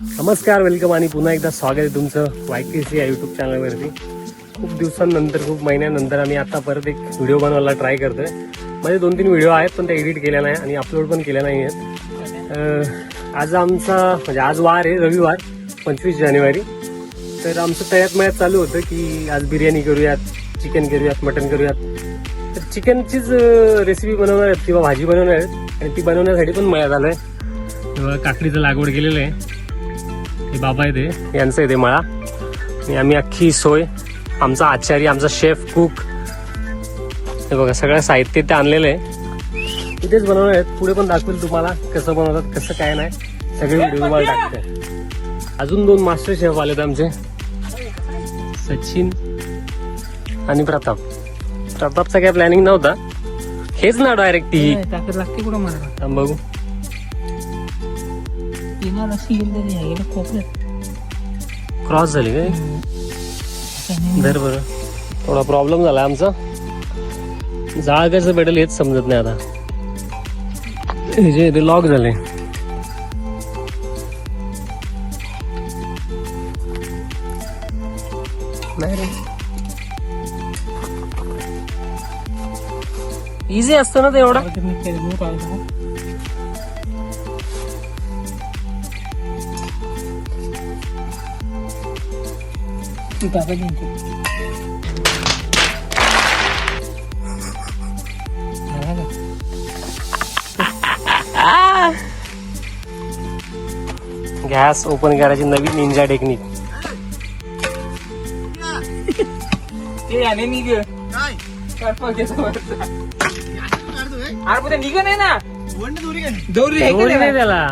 नमस्कार, वेलकम आणि पुन्हा एकदा स्वागत आहे तुमचं YKC या यूट्यूब चॅनलवरती. खूप दिवसांनंतर, खूप महिन्यानंतर आम्ही आता परत एक व्हिडिओ बनवायला ट्राय करतोय. माझे 2-3 व्हिडिओ आहेत पण ते एडिट केल्या नाही आणि अपलोड पण केल्या नाही आहेत. आज आमचा म्हणजे आज वार आहे, रविवार 25 जानेवारी. तर आमचं तयात मयात चालू होतं की आज बिर्याणी करूयात, चिकन करूयात, मटन करूयात. तर चिकनचीच रेसिपी बनवणार आहेत किंवा भाजी बनवणार आहेत आणि ती बनवण्यासाठी पण मयात आलोय. तेव्हा काकडीचं लागवड केलेलं आहे. हे बाबा आहे ते, यांचं आहे ते मळा. आणि आम्ही अख्खी सोय, आमचा आचारी, आमचा शेफ, कुक, हे बघा सगळं साहित्य ते आणलेलं आहे. इथेच बनवणार आहेत. पुढे पण दाखवेल तुम्हाला कसं बनवतात, कसं काय नाही, सगळे व्हिडिओ तुम्हाला टाकते. अजून 2 मास्टर शेफ आलेत आमचे, सचिन आणि प्रताप. प्रतापचा काय प्लॅनिंग नव्हता, हेच ना डायरेक्ट ती लागते कुठं मला बघू. क्रॉस झाली काय धर बरं. थोडा प्रॉब्लेम झाला आमचा, जाळ कसं भेटेल हेच समजत नाही आता. हे जे ते लॉक झाले. नाही रे, इझी असतं ना ते एवढा. गॅस ओपन करायची नवीन निंजा टेक्निक. निघ नाही ना दोरी नाही त्याला.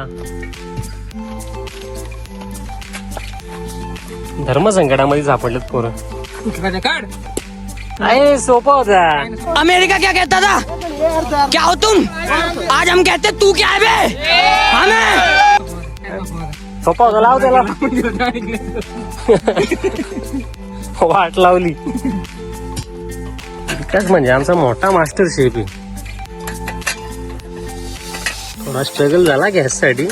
धर्मसंकटामध्ये सापडलेत पोरं. काढ. नाही सोपा होता. अमेरिका क्या कहता था? क्या हो तुम? आज हम कहते तू क्या है बे? हमें सोपा होता, लाव त्याला. वाट लावली. विकास म्हणजे आमचा मोठा मास्टर शेफ आहे. थोडा स्ट्रगल झाला गॅस साठी.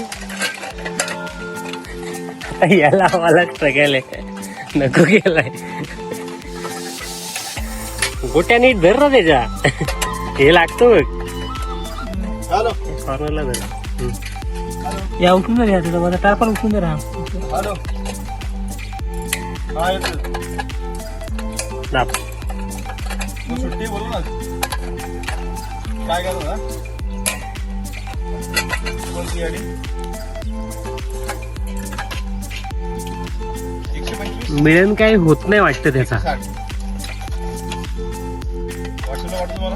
याला आम्हाला स्ट्रगल आहे, नको केलाय. गोट्या नीट धर ना त्याच्या. हे लागतो बघ कॉर्नरला धर. या उठून जर यायचं माझा टारपाल उठून जर राहा. दाब. सुट्टी बोलू ना काय करतो कोणती गाडी 125 मिळून काही होत नाही वाटतं त्याचा. 60 वाटतं मला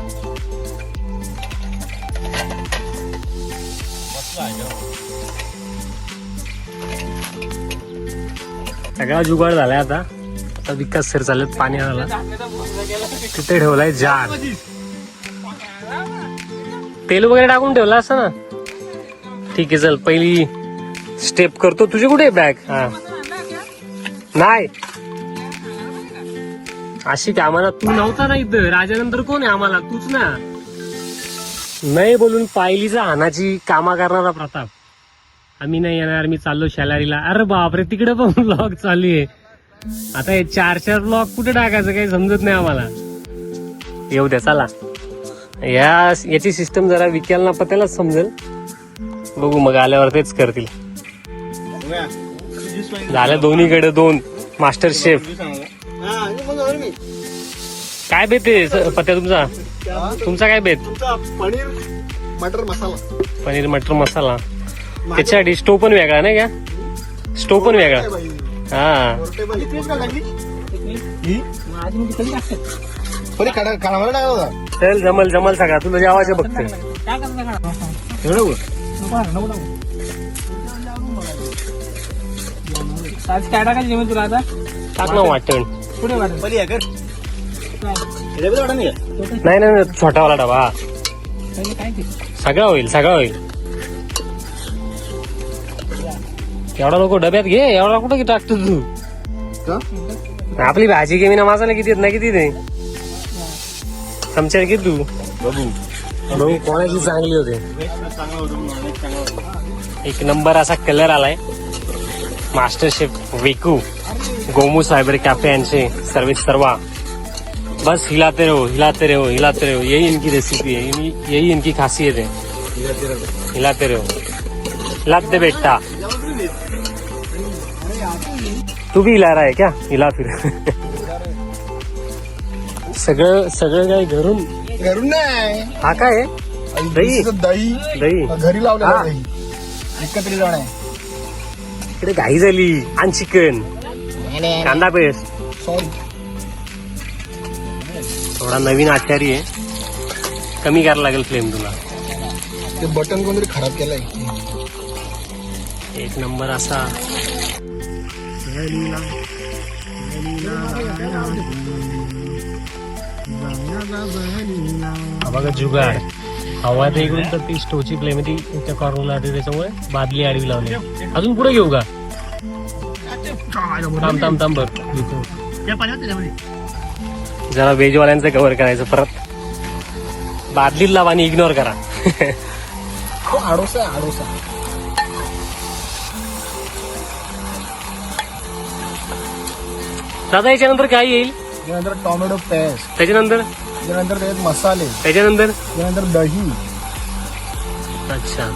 बसला आहे का. सगळा जुगाड झालाय आता. आता विकास सर चालत पाणी आला, तिथे ठेवलाय जार. तेल वगैरे टाकून ठेवला असं ना. ठीक आहे, चल पहिली स्टेप करतो. तुझे कुठे बॅग? हा नाही, अशी कामाला तू नव्हता ना इथं. राजानंतर कोण आहे आम्हाला? तूच ना. नाही बोलून पायलीचा हानाची कामा करणारा प्रताप. आम्ही नाही येणार, मी चाललो शेलारीला. अरे बापरे, तिकडे पण ब्लॉग चालू आहे. आता हे 4 ब्लॉग कुठे टाकायचं काही समजत नाही आम्हाला. येऊ द्या चला. याची सिस्टम जरा विकायला पत्यालाच समजेल. बघू मग आल्यावर तेच करतील. झालं दोन्हीकडे 2 मास्टर शेफ. काय बेत आहे पत्या तुमचा? तुमचा काय बेत? पनीर मटर मसाला. पनीर मटर मसाला. त्याच्यासाठी स्टोव पण वेगळा नाही का? स्टोव पण वेगळा. हा चल, जमल जमल सगळा. तुला जेवायचं बघते. काय टाकायचं जेवण तुला आता? टाक ना वाटण. पुढे वाटत नाही नाही, छोटावाला डबा. काय ते सगळा होईल, सगळा होईल. एवढा नको डब्यात घे. एवढा कुठं टाकतो तू? आपली भाजी घे. मी ना मसाला किती येत नाही, किती नाही चमच्यावर घे तू. बघू कोणाची चांगली होते. एक नंबर असा कलर आलाय. मास्टर शेफ वेकू गोमू साइबर कैफे यांचे सर्विस सर्वा बस हिलाते रहो हिलाते रहो हिलाते रहो, यही इनकी रेसिपी है, यही इनकी खासियत है, हिलाते रहो हिलाते बेटा। तू भी हिला रहा है क्या? हिला फिर सगळं सगळं काय घरून घरून नाही हा काय आहे? दही दही दही घरी लावलेलं हा. दही एकत्र जाण आहे. इकडे घाई झाली आणि चिकन कांदा पेस्ट सॉरी थोडा नवीन आचारी आहे, कमी करायला लागेल फ्लेम तुला. ते बटन कोणतरी खराब केलंय. एक नंबर असा हा बघा जुगाड हवा तर इकडून तर ती स्टोची फ्लेम ती त्या कॉर्नरला त्याच्यामुळे बादली आडवी लावली. अजून पुढे घेऊ का? थांब थांब थांब बघ जरा व्हेजवाल्यांचं कव्हर करायचं परत बादलीत लावा आणि इग्नोर करा. आडोसा आडोसा दादा याच्यानंतर काय येईल? त्यानंतर टोमॅटो पेस्ट, त्याच्यानंतर त्यानंतर त्याच्यात मसाले, त्याच्यानंतर त्यानंतर दही. अच्छा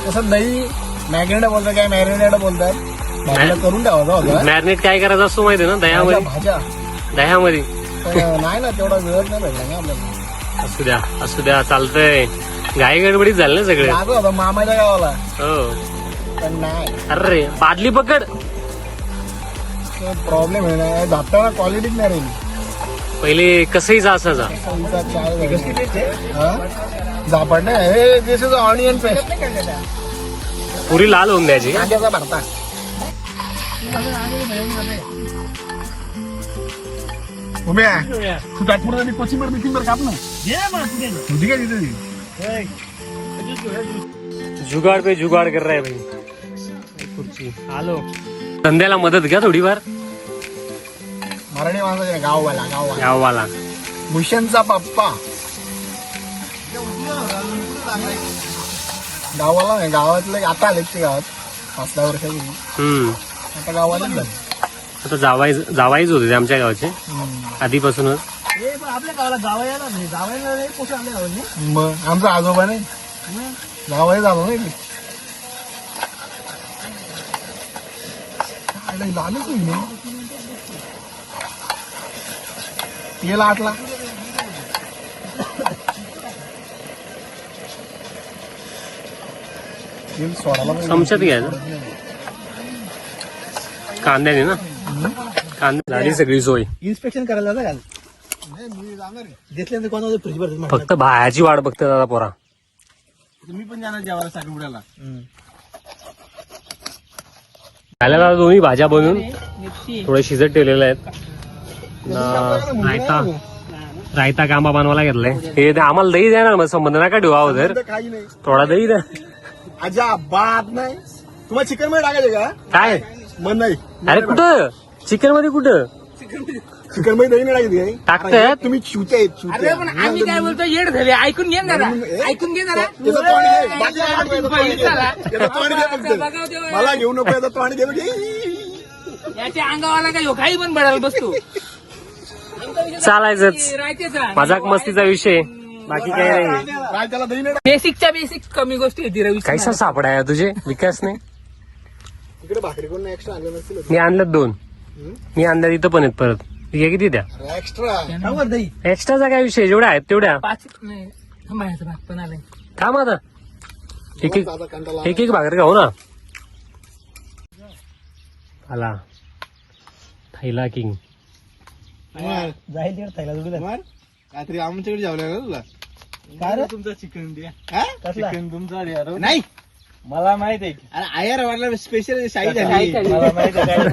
तसं दही मॅग्नेट बोलतात, काय मॅरिनेट बोलतात. भाजीला करून ठेवायचा होता. मॅरिनेट काय करायचं असतो माहिती ना दह्यामध्ये? भाज्या दह्यामध्ये पण नाही ना तेवढा वेळ नाही भेटला ना आपल्याला. असू द्या चालतंय. घाई गडबडीत झालं ना सगळे. जातो होता मामाच्या गावाला हो पण नाही. अरे बादली पकड. प्रॉब्लेम आहे ना जाताना क्वालिटीच नाही राहिली. पहिले कसंही जा असायचा. झापड नाही हे दिस इज ऑनियन पेस्ट. पुरी लाल होऊन द्यायची. कांद्याचा भरता उभ्या तू ताटपुरा कोचिंबर बिचिंबर काप ना. होती का तिथे जुगाड पे जुगाड कर रहा है भाई. खुर्ची आलो. धंद्याला मदत घ्या थोडीफार. मराठी माणसाचे गाववाला गाववाला गाववाला भूषणचा पप्पा गावाला नाही गावातले आता आले ते गावात 5-10 वर्षाची. आता गावालाच झाले. आता जावाईच होते ते आमच्या गावाचे आधीपासूनच. आपल्या गावाला गावायला नाही गावायला नाही पोषण आपल्या गावाने. मग आमचा आजोबा नाही गावाही झालो नाही. लालच नाही तेला आटला. तेल सोडायला चमच्यात घ्यायचं कांद्याने ना. कांदा झाली सगळी सोय. इन्स्पेक्शन करायला जाता का? मी जाणार आहे. घेतल्यानंतर कोणाला फ्रीज भरतात. फक्त भायाची वाट बघते दादा पोरा. मी पण जाणार जेवायला साखरपुड्याला. झाल्या दोन्ही भाज्या बनवून थोडे शिजत ठेवलेले आहेत. रायता कांबा बनवायला घेतलाय. हे आम्हाला दही देणार मग संबंध नका ठेवा अगोदर. काही नाही थोडा दही द्या. अजिबात नाही. तुम्हाला चिकन मध्ये टाकायचे का? काय मन नाही. अरे कुठं चिकन मध्ये कुठं चिकन मध्ये दही नाही टाकायची. टाकतायत? तुम्ही चिवते आहेत, चिवते. अरे पण आम्ही काय बोलतो येड झाले. ऐकून घे ना जरा. ऐकून घे जरा. त्याचं तोंड घे. बाकी काय नको, याचं तोंड घे. याचं तोंड घे फक्त. मला घेऊ नको याचं तोंड घे. याच्या अंगावाला काय काही पण बडायला बसतो. चालायचंच. मजाक मस्तीचा विषय बाकी काही नाही. काय त्याला दही नाही बेसिकच्या बेसिक कमी गोष्टी होती रवी. कैसा सापडा आहे तुझे विकासने? इकडे भाकरी कोण एक्स्ट्रा आणलं नसतील. मी आणलं 2. मी आणलं इथं पण आहेत परत. हे किती द्या एक्स्ट्रा दही एक्स्ट्राचा काय विषय जेवढ्या आहेत तेवढ्या 5 नाही थांबायचं भाग पण आलाय. थांब आता. एक भाकर खाऊ ना. आला थैला किंग. जाईल तिकडे खायला जोडीला. काहीतरी आमच्याकडे जावलं का तुला? काय रे तुमचं चिकन द्या. चिकन तुमचा द्या. नाही मला माहित आहे. अरे आयर वाटला स्पेशल शाही मला माहित आहे.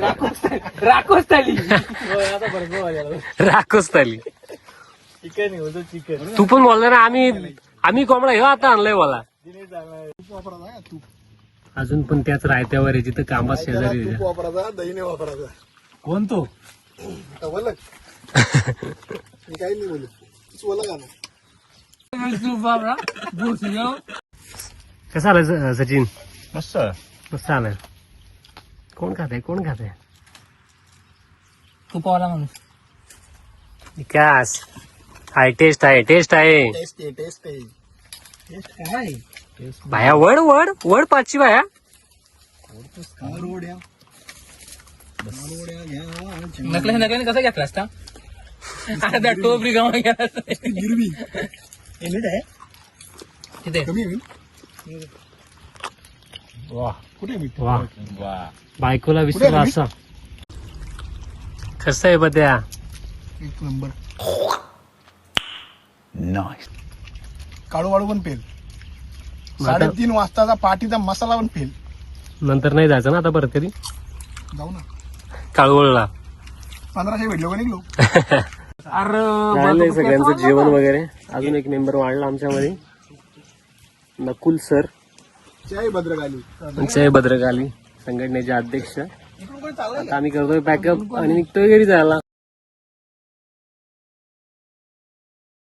राखोच झाली. आता बरोबर राखच ताली. चिकन होतं चिकन. तू पण बोलणार आम्ही कोंबडा हे आता आणलाय मला. अजून पण त्याच रायत्यावर आहे जिथं कामात शेजारी तूप वापरायचा दही नाही वापरायचा. कोण तो? बोल मी काही नाही बोलू. तूच बोला का ना. कसं आलं सचिन? मस्त मस्त आलंय. कोण खाते तुपावाला माणूस. विकास हाय टेस्ट आहे टेस्ट आहे काय भाया वड पाचशे भाया नकल्याने कसं घेतला असता आता टोपरी गावा गेला मीठ आहे तिथे कमी आहे वा कुठे आहे मीठ वा बायकोला विसरला असा कसं आहे बद्या एक नंबर काळू वाळू पण पेल 3:30 वाजताचा पार्टीचा मसाला पण पेल नंतर नाही जायचं ना आता परत कधी जाऊ ना काळवळला 1500 भेटलो का निघलो झालंय सगळ्यांचं जेवण वगैरे. अजून एक मेंबर वाढला आमच्यामध्ये नकुल सर जय भद्रकाली जय भद्रकाली संघटनेचे अध्यक्ष. आता आम्ही करतोय पॅकअप आणि निघतोय घरी जायला.